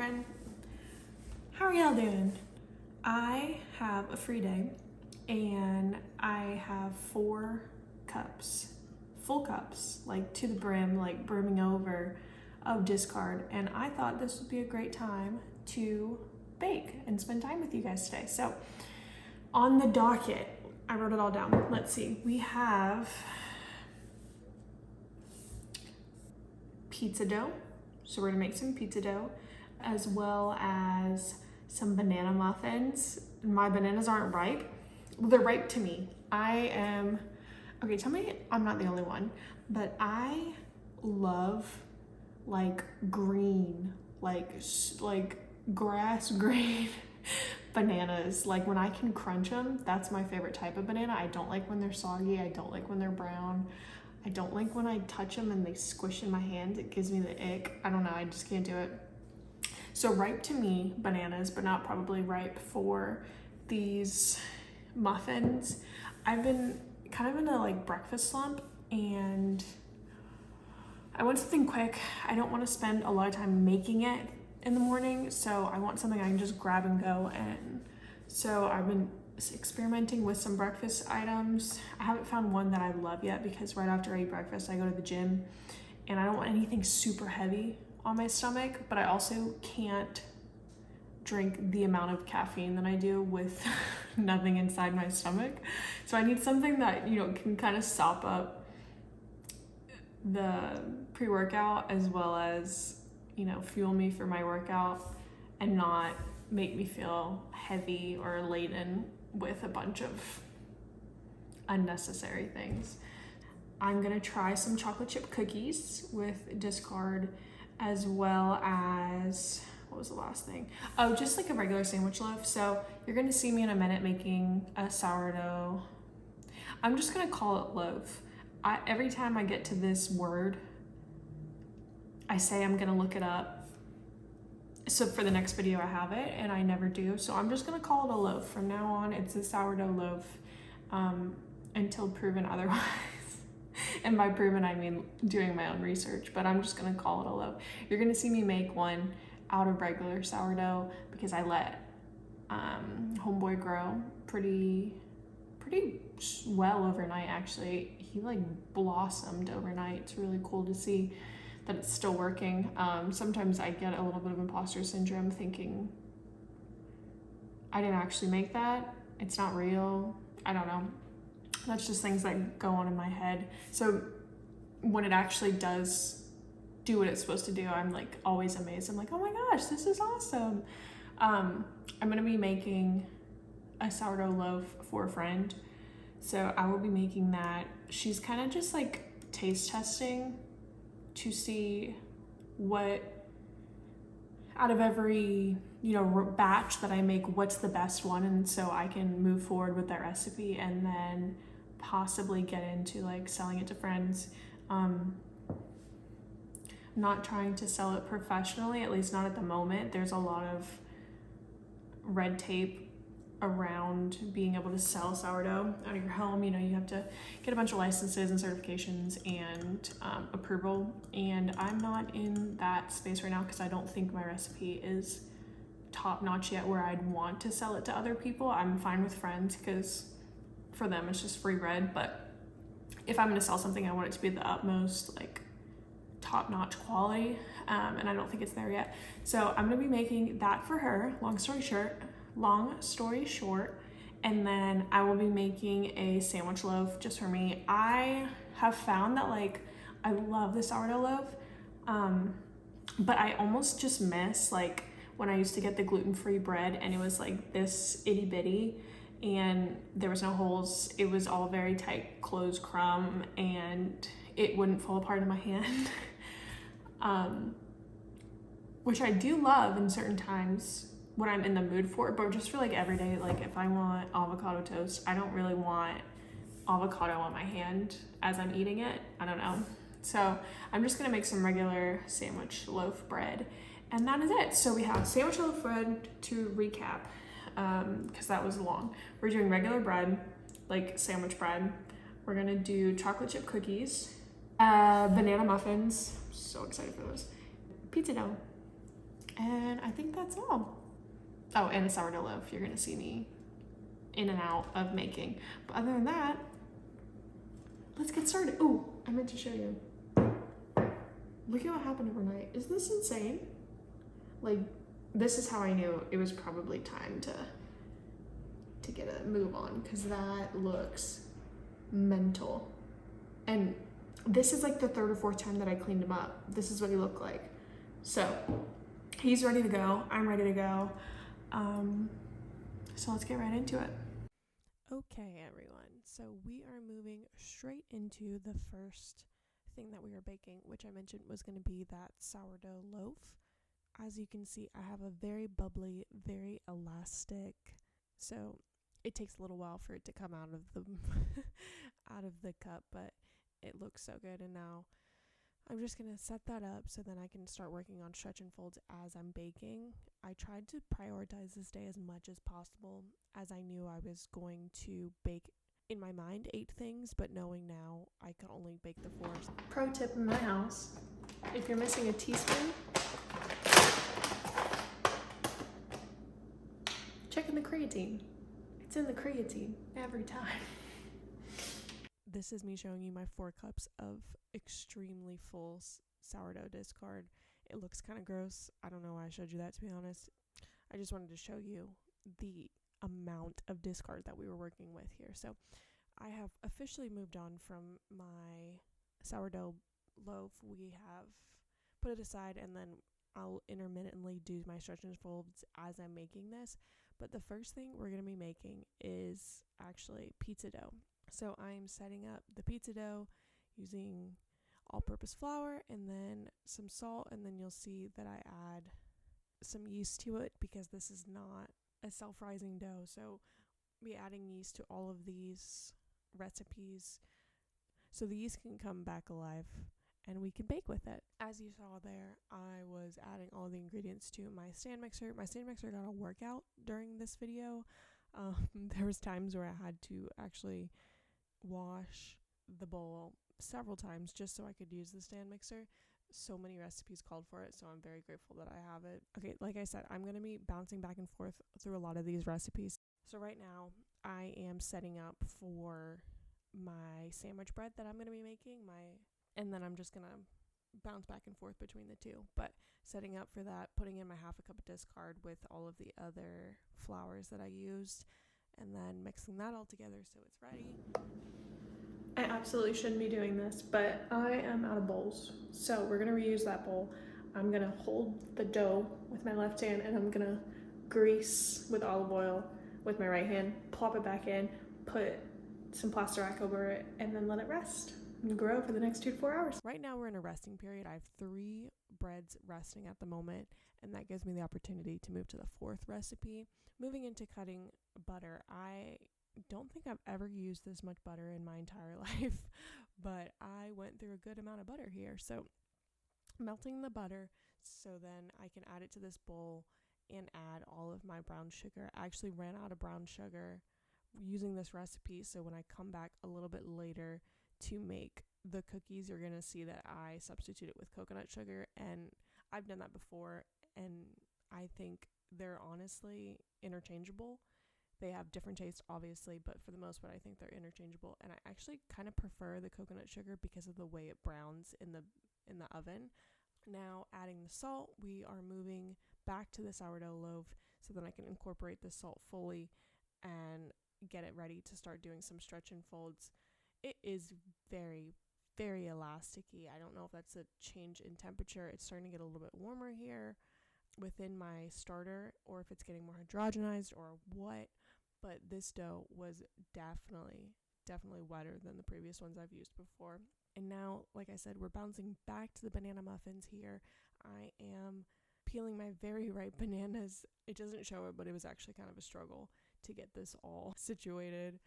children. How are y'all doing? I have a free day and I have 4 cups, full cups, like to the brim, like brimming over of discard. And I thought this would be a great time to bake and spend time with you guys today. So on the docket, I wrote it all down. Let's see, we have pizza dough. So we're gonna make some pizza dough, as well as some banana muffins. My bananas aren't ripe. Well, they're ripe to me. Okay, tell me I'm not the only one, but I love like green, like grass green bananas. Like when I can crunch them, that's my favorite type of banana. I don't like when they're soggy. I don't like when they're brown. I don't like when I touch them and they squish in my hand. It gives me the ick. I don't know, I just can't do it. So ripe to me, bananas, but not probably ripe for these muffins. I've been kind of in a like breakfast slump and I want something quick. I don't want to spend a lot of time making it in the morning, so I want something I can just grab and go. And so I've been experimenting with some breakfast items. I haven't found one that I love yet because right after I eat breakfast, I go to the gym and I don't want anything super heavy on my stomach, but I also can't drink the amount of caffeine that I do with nothing inside my stomach. So I need something that, you know, can kind of sop up the pre-workout as well as, you know, fuel me for my workout and not make me feel heavy or laden with a bunch of unnecessary things. I'm gonna try some chocolate chip cookies with discard, as well as, what was the last thing? Oh, just like a regular sandwich loaf. So you're gonna see me in a minute making a sourdough. I'm just gonna call it loaf. Every time I get to this word, I say I'm gonna look it up. So for the next video I have it, and I never do. So I'm just gonna call it a loaf. From now on, it's a sourdough loaf until proven otherwise. And by proven, I mean doing my own research, but I'm just gonna call it a loaf. You're gonna see me make one out of regular sourdough because I let homeboy grow pretty well overnight, actually. He like blossomed overnight. It's really cool to see that it's still working. Sometimes I get a little bit of imposter syndrome thinking I didn't actually make that. It's not real. I don't know. That's just things that go on in my head. So when it actually does do what it's supposed to do, I'm like always amazed. I'm like, oh my gosh, this is awesome. I'm gonna be making a sourdough loaf for a friend. So I will be making that. She's kind of just like taste testing to see what out of every, you know, batch that I make, what's the best one, and so I can move forward with that recipe and then possibly get into like selling it to friends. I'm not trying to sell it professionally, at least not at the moment. There's a lot of red tape around being able to sell sourdough out of your home. You know, you have to get a bunch of licenses and certifications and approval, and I'm not in that space right now because I don't think my recipe is top notch yet where I'd want to sell it to other people. I'm fine with friends because for them it's just free bread, but if I'm going to sell something, I want it to be the utmost like top notch quality, and I don't think it's there yet. So I'm going to be making that for her, long story short, and then I will be making a sandwich loaf just for me. I have found that like I love the sourdough loaf, but I almost just miss like when I used to get the gluten-free bread and it was like this itty bitty and there was no holes. It was all very tight closed crumb and it wouldn't fall apart in my hand. Which I do love in certain times when I'm in the mood for it, but just for like every day, like if I want avocado toast, I don't really want avocado on my hand as I'm eating it. I don't know. So I'm just gonna make some regular sandwich loaf bread, and that is it. So we have sandwich loaf bread to recap, because that was long. We're doing regular bread, like sandwich bread. We're gonna do chocolate chip cookies, banana muffins, so excited for those, pizza dough, And I think that's all. Oh, and a sourdough loaf. You're gonna see me in and out of making. But other than that, let's get started. Oh, I meant to show you. Look at what happened overnight. Is this insane? Like, this is how I knew it was probably time to get a move on, because that looks mental. And this is like the third or fourth time that I cleaned him up. This is what he looked like. So he's ready to go. I'm ready to go. So let's get right into it. Okay, everyone. So we are moving straight into the first thing that we are baking, which I mentioned was going to be that sourdough loaf. As you can see, I have a very bubbly, very elastic, so it takes a little while for it to come out of the out of the cup, but it looks so good. And now I'm just gonna set that up so then I can start working on stretch and folds as I'm baking. I tried to prioritize this day as much as possible, as I knew I was going to bake, in my mind, 8 things, but knowing now I could only bake the 4. Pro tip in my house: if you're missing a teaspoon, check in the creatine. It's in the creatine every time. This is me showing you my 4 cups of extremely full sourdough discard. It looks kind of gross. I don't know why I showed you that, to be honest. I just wanted to show you the amount of discard that we were working with here. So I have officially moved on from my sourdough loaf. We have put it aside, and then I'll intermittently do my stretch and folds as I'm making this. But the first thing we're going to be making is actually pizza dough. So I'm setting up the pizza dough using all-purpose flour and then some salt, and then you'll see that I add some yeast to it because this is not a self-rising dough. So be adding yeast to all of these recipes so the yeast can come back alive and we can bake with it. As you saw there, I was adding all the ingredients to my stand mixer. My stand mixer got a workout during this video. There was times where I had to actually wash the bowl several times just so I could use the stand mixer. So many recipes called for it, so I'm very grateful that I have it. Okay, like I said, I'm going to be bouncing back and forth through a lot of these recipes. So right now, I am setting up for my sandwich bread that I'm going to be making, and then I'm just going to bounce back and forth between the two. But setting up for that, putting in my half a cup of discard with all of the other flours that I used, and then mixing that all together so it's ready. I absolutely shouldn't be doing this, but I am out of bowls, so we're gonna reuse that bowl. I'm gonna hold the dough with my left hand, and I'm gonna grease with olive oil with my right hand, plop it back in, put some plaster rack over it, and then let it rest and grow for the next 2 to 4 hours. Right now we're in a resting period. I have 3 breads resting at the moment, and that gives me the opportunity to move to the 4th recipe. Moving into cutting butter, I don't think I've ever used this much butter in my entire life, but I went through a good amount of butter here. So melting the butter so then I can add it to this bowl and add all of my brown sugar. I actually ran out of brown sugar using this recipe, so when I come back a little bit later to make the cookies, you're going to see that I substitute it with coconut sugar, and I've done that before, and I think they're honestly interchangeable. They have different tastes, obviously, but for the most part, I think they're interchangeable. And I actually kind of prefer the coconut sugar because of the way it browns in the oven. Now, adding the salt, we are moving back to the sourdough loaf so then I can incorporate the salt fully and get it ready to start doing some stretch and folds. It is very, very elasticy. I don't know if that's a change in temperature. It's starting to get a little bit warmer here within my starter, or if it's getting more hydrogenized or what. But this dough was definitely wetter than the previous ones I've used before. And now, like I said, we're bouncing back to the banana muffins here. I am peeling my very ripe bananas. It doesn't show it, but it was actually kind of a struggle to get this all situated,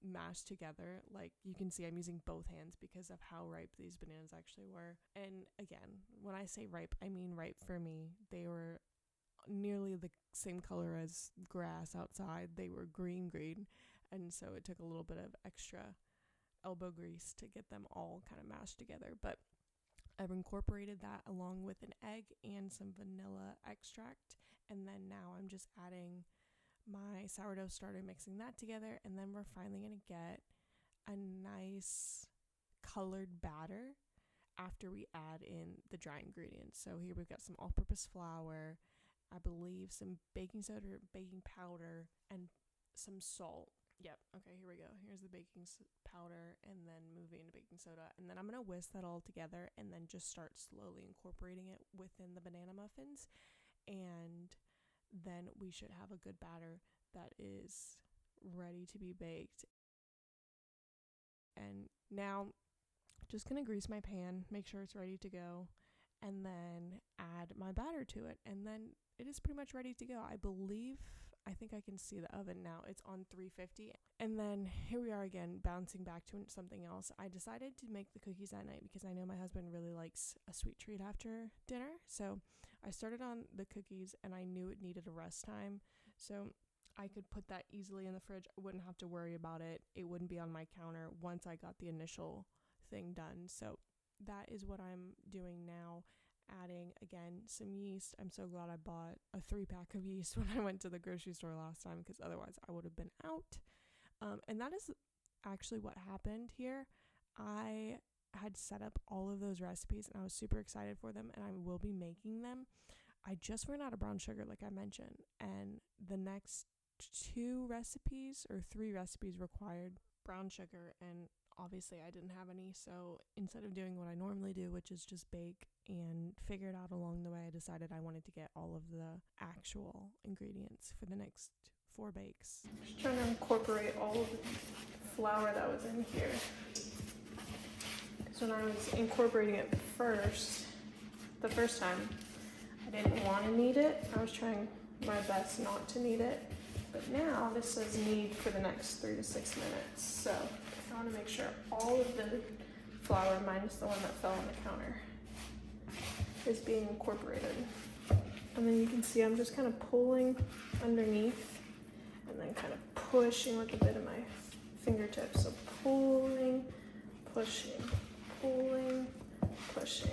mashed together. Like you can see, I'm using both hands because of how ripe these bananas actually were. And again, when I say ripe, I mean ripe for me. They were nearly the same color as grass outside. They were green, and so it took a little bit of extra elbow grease to get them all kind of mashed together. But I've incorporated that along with an egg and some vanilla extract, and then now I'm just adding my sourdough starter, mixing that together, and then we're finally going to get a nice colored batter after we add in the dry ingredients. So here we've got some all-purpose flour, I believe some baking soda or baking powder, and some salt. Yep, okay, here we go. Here's the baking powder, and then moving to baking soda. And then I'm going to whisk that all together and then just start slowly incorporating it within the banana muffins. And then we should have a good batter that is ready to be baked. And now, just going to grease my pan, make sure it's ready to go, and then add my batter to it. And then it is pretty much ready to go. I think I can see the oven now. It's on 350. And then here we are again, bouncing back to something else. I decided to make the cookies that night because I know my husband really likes a sweet treat after dinner. So I started on the cookies, and I knew it needed a rest time. So I could put that easily in the fridge. I wouldn't have to worry about it. It wouldn't be on my counter once I got the initial thing done. So that is what I'm doing now. Adding again some yeast. I'm so glad I bought a 3-pack of yeast when I went to the grocery store last time, because otherwise I would have been out. And that is actually what happened here. I had set up all of those recipes and I was super excited for them, and I will be making them. I just ran out of brown sugar, like I mentioned, and the next 2 recipes or 3 recipes required brown sugar, and obviously I didn't have any. So instead of doing what I normally do, which is just bake and figure it out along the way, I decided I wanted to get all of the actual ingredients for the next 4 bakes. Just trying to incorporate all of the flour that was in here, because when I was incorporating it the first time, I didn't want to knead it. I was trying my best not to knead it, but now this says knead for the next 3 to 6 minutes. So I want to make sure all of the flour, minus the one that fell on the counter, is being incorporated. And then you can see I'm just kind of pulling underneath and then kind of pushing with a bit of my fingertips. So pulling, pushing, pulling, pushing.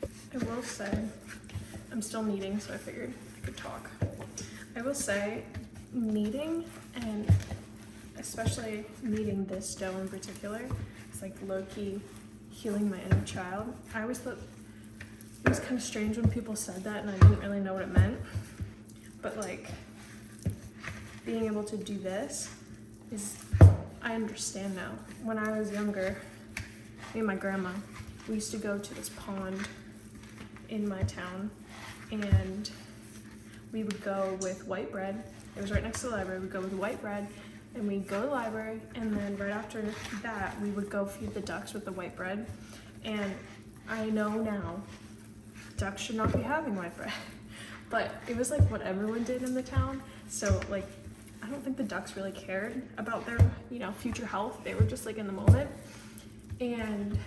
I will say, I'm still kneading, so I figured I could talk. I will say, kneading, and especially kneading this dough in particular, it's like low-key healing my inner child. I always thought it was kind of strange when people said that, and I didn't really know what it meant. But like, being able to do this I understand now. When I was younger, me and my grandma, we used to go to this pond in my town, and we would go with white bread. It was right next to the library. We'd go with white bread, and we'd go to the library, and then right after that, we would go feed the ducks with the white bread. And I know now, ducks should not be having white bread, but it was like what everyone did in the town. So like, I don't think the ducks really cared about their, future health. They were just like in the moment. And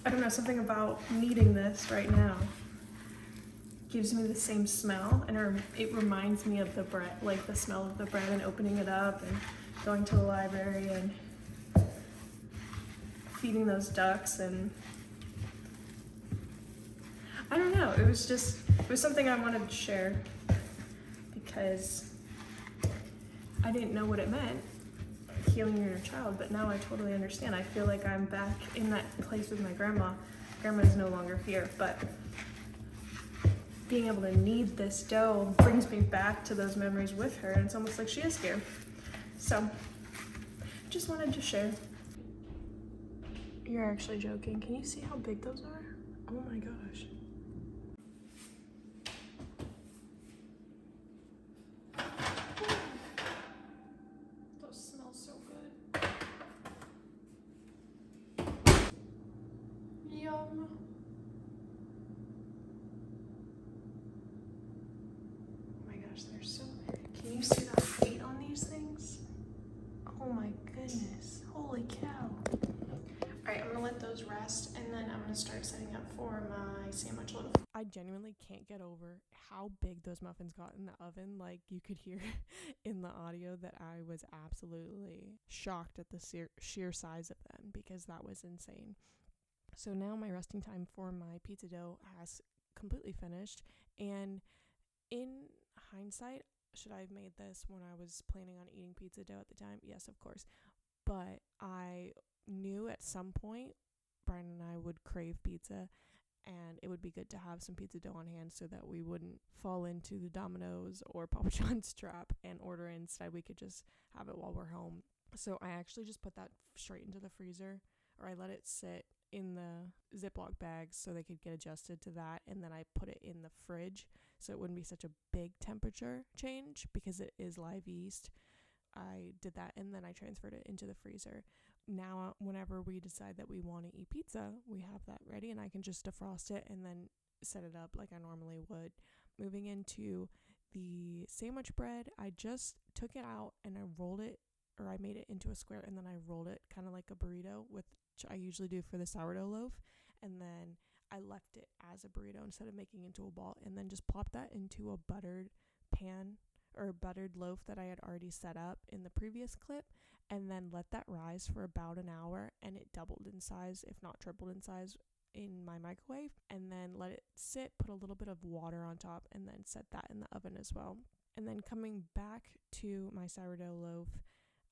I don't know, something about kneading this right now gives me the same smell, and it reminds me of the bread, like the smell of the bread and opening it up and going to the library and feeding those ducks. And I don't know, it was something I wanted to share because I didn't know what it meant, healing your inner child, but now I totally understand. I feel like I'm back in that place with my grandma. Grandma is no longer here, but being able to knead this dough brings me back to those memories with her, and it's almost like she is here. So, just wanted to share. You're actually joking. Can you see how big those are? Oh my gosh. Those smell so good. Yum. There's so, can you see that weight on these things? Oh my goodness, holy cow. All right, I'm gonna let those rest, and then I'm gonna start setting up for my sandwich loaf. I genuinely can't get over how big those muffins got in the oven. Like, you could hear in the audio that I was absolutely shocked at the sheer size of them, because that was insane. So now my resting time for my pizza dough has completely finished, and in hindsight, should I have made this when I was planning on eating pizza dough at the time? Yes, of course. But I knew at some point Brian and I would crave pizza, and it would be good to have some pizza dough on hand so that we wouldn't fall into the Domino's or Papa John's trap and order it. Instead, we could just have it while we're home. So I actually just put that straight into the freezer, or I let it sit in the Ziploc bags so they could get adjusted to that, and then I put it in the fridge so it wouldn't be such a big temperature change because it is live yeast. I did that, and then I transferred it into the freezer. Now, whenever we decide that we want to eat pizza, we have that ready, and I can just defrost it and then set it up like I normally would. Moving into the sandwich bread, I just took it out and I rolled it, or I made it into a square, and then I rolled it kind of like a burrito, which I usually do for the sourdough loaf, and then I left it as a burrito instead of making it into a ball, and then just plopped that into a buttered pan or a buttered loaf that I had already set up in the previous clip, and then let that rise for about an hour, and it doubled in size, if not tripled in size, in my microwave, and then let it sit, put a little bit of water on top, and then set that in the oven as well. And then coming back to my sourdough loaf,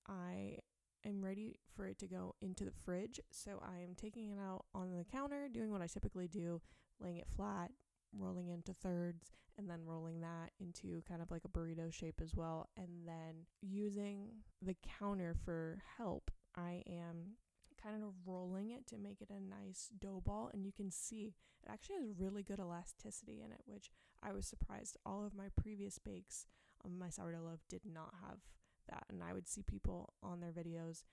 I am ready for it to go into the fridge, so I am taking it out on the counter, doing what I typically do, laying it flat, rolling into thirds, and then rolling that into kind of like a burrito shape as well. And then using the counter for help, I am kind of rolling it to make it a nice dough ball, and you can see it actually has really good elasticity in it, which I was surprised. All of my previous bakes on my sourdough loaf did not have that, and I would see people on their videos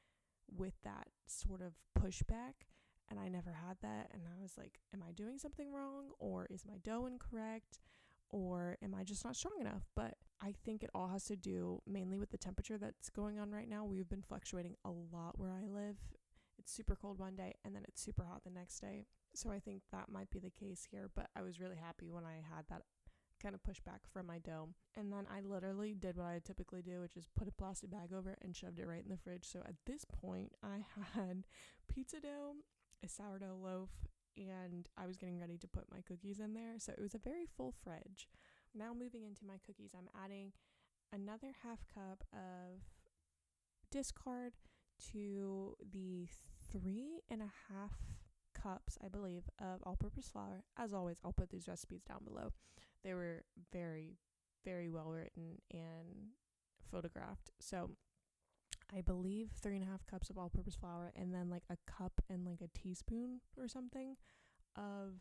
with that sort of pushback, and I never had that, and I was like, am I doing something wrong, or is my dough incorrect, or am I just not strong enough? But I think it all has to do mainly with the temperature that's going on right now. We've been fluctuating a lot where I live. It's super cold one day, and then it's super hot the next day, so I think that might be the case here. But I was really happy when I had that kind of pushback from my dough. And then I literally did what I typically do, which is put a plastic bag over it and shoved it right in the fridge. So at this point, I had pizza dough, a sourdough loaf, and I was getting ready to put my cookies in there. So it was a very full fridge. Now moving into my cookies, I'm adding another half cup of discard to the 3.5 cups, I believe, of all-purpose flour. As always, I'll put these recipes down below. They were very, very well written and photographed. So I believe 3.5 cups of all-purpose flour, and then like a cup and like a teaspoon or something of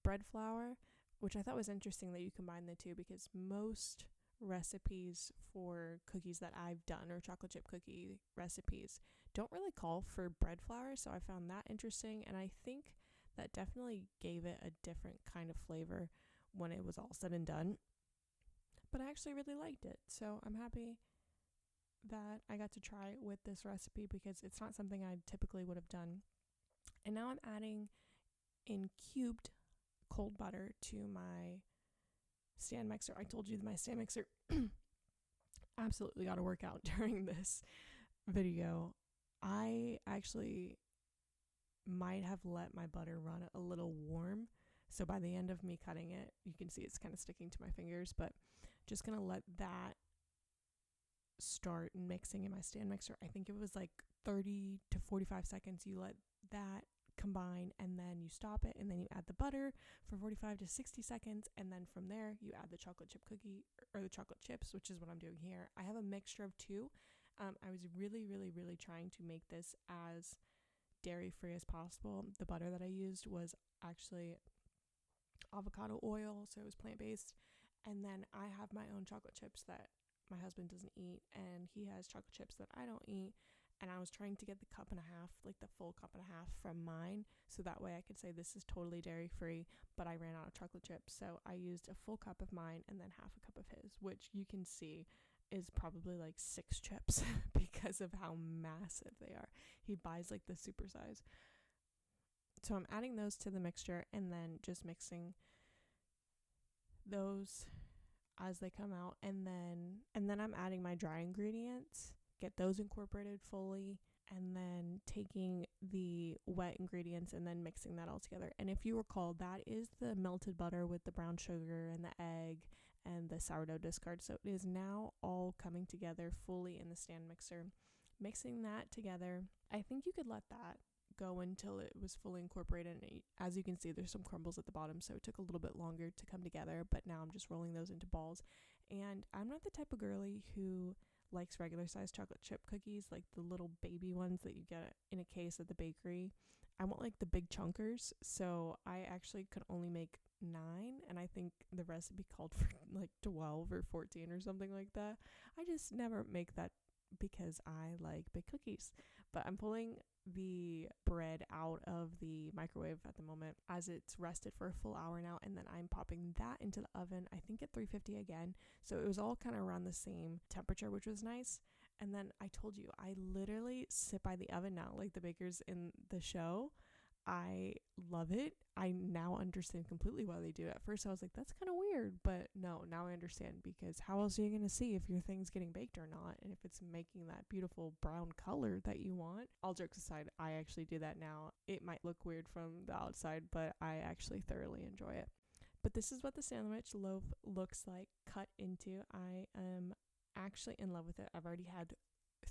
bread flour, which I thought was interesting that you combine the two, because most recipes for cookies that I've done, or chocolate chip cookie recipes, don't really call for bread flour. So I found that interesting, and I think that definitely gave it a different kind of flavor when it was all said and done. But I actually really liked it, so I'm happy that I got to try it with this recipe, because it's not something I typically would have done. And now I'm adding in cubed cold butter to my stand mixer. I told you that my stand mixer absolutely got to work out during this video. I actually might have let my butter run a little warm, so by the end of me cutting it, you can see it's kind of sticking to my fingers, but just gonna let that start mixing in my stand mixer. I think it was like 30 to 45 seconds. You let that combine, and then you stop it, and then you add the butter for 45 to 60 seconds, and then from there you add the chocolate chip cookie, or the chocolate chips, which is what I'm doing here. I have a mixture of two. I was really trying to make this as dairy free as possible. The butter that I used was actually avocado oil, so it was plant-based, and then I have my own chocolate chips that my husband doesn't eat, and he has chocolate chips that I don't eat. And I was trying to get the cup and a half, like the full cup and a half from mine, so that way I could say this is totally dairy free, but I ran out of chocolate chips, so I used a full cup of mine and then half a cup of his, which you can see is probably like 6 chips because of how massive they are. He buys like the super size. So I'm adding those to the mixture, and then just mixing those as they come out, and then I'm adding my dry ingredients, get those incorporated fully, and then taking the wet ingredients and then mixing that all together. And if you recall, that is the melted butter with the brown sugar and the egg and the sourdough discard. So it is now all coming together fully in the stand mixer. Mixing that together, I think you could let that go until it was fully incorporated. And as you can see, there's some crumbles at the bottom, so it took a little bit longer to come together, but now I'm just rolling those into balls. And I'm not the type of girly who likes regular sized chocolate chip cookies, like the little baby ones that you get in a case at the bakery. I want like the big chunkers, so I actually could only make 9, and I think the recipe called for like 12 or 14 or something like that. I just never make that because I like big cookies. But I'm pulling the bread out of the microwave at the moment as it's rested for a full hour now, and then I'm popping that into the oven, I think at 350 again, so it was all kind of around the same temperature, which was nice. And then I told you I literally sit by the oven now like the bakers in the show. I love it. I now understand completely why they do it. At first I was like, that's kind of weird, but no, now I understand, because how else are you going to see if your thing's getting baked or not, and if it's making that beautiful brown color that you want. All jokes aside, I actually do that now. It might look weird from the outside, but I actually thoroughly enjoy it. But this is what the sandwich loaf looks like cut into. I am actually in love with it. I've already had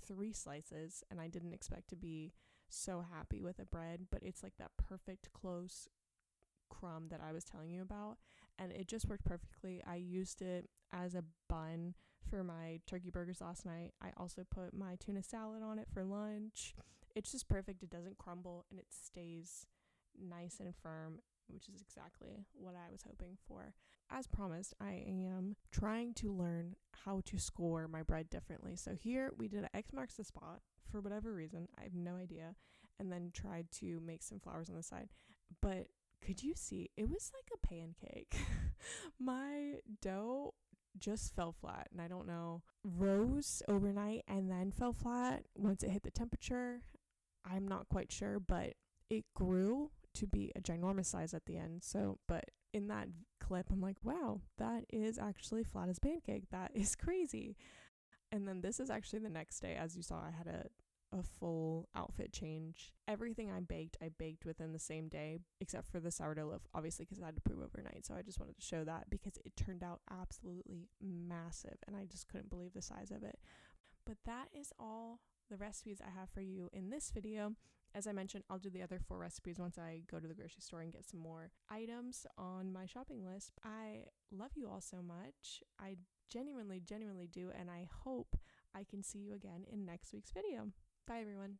3 slices, and I didn't expect to be so happy with the bread, but it's like that perfect close crumb that I was telling you about, and it just worked perfectly. I used it as a bun for my turkey burgers last night. I also put my tuna salad on it for lunch. It's just perfect. It doesn't crumble, and it stays nice and firm, which is exactly what I was hoping for. As promised, I am trying to learn how to score my bread differently. So here we did an X marks the spot for whatever reason. I have no idea. And then tried to make some flowers on the side. But could you see? It was like a pancake. My dough just fell flat, and I don't know, rose overnight and then fell flat once it hit the temperature. I'm not quite sure, but it grew to be a ginormous size at the end. So, but in that clip, I'm like, wow, that is actually flat as pancake. That is crazy. And then this is actually the next day. As you saw, I had a full outfit change. Everything I baked within the same day, except for the sourdough loaf, obviously, because I had to prove overnight. So I just wanted to show that because it turned out absolutely massive, and I just couldn't believe the size of it. But that is all the recipes I have for you in this video. As I mentioned, I'll do the other 4 recipes once I go to the grocery store and get some more items on my shopping list. I love you all so much. I genuinely do, and I hope I can see you again in next week's video. Bye, everyone.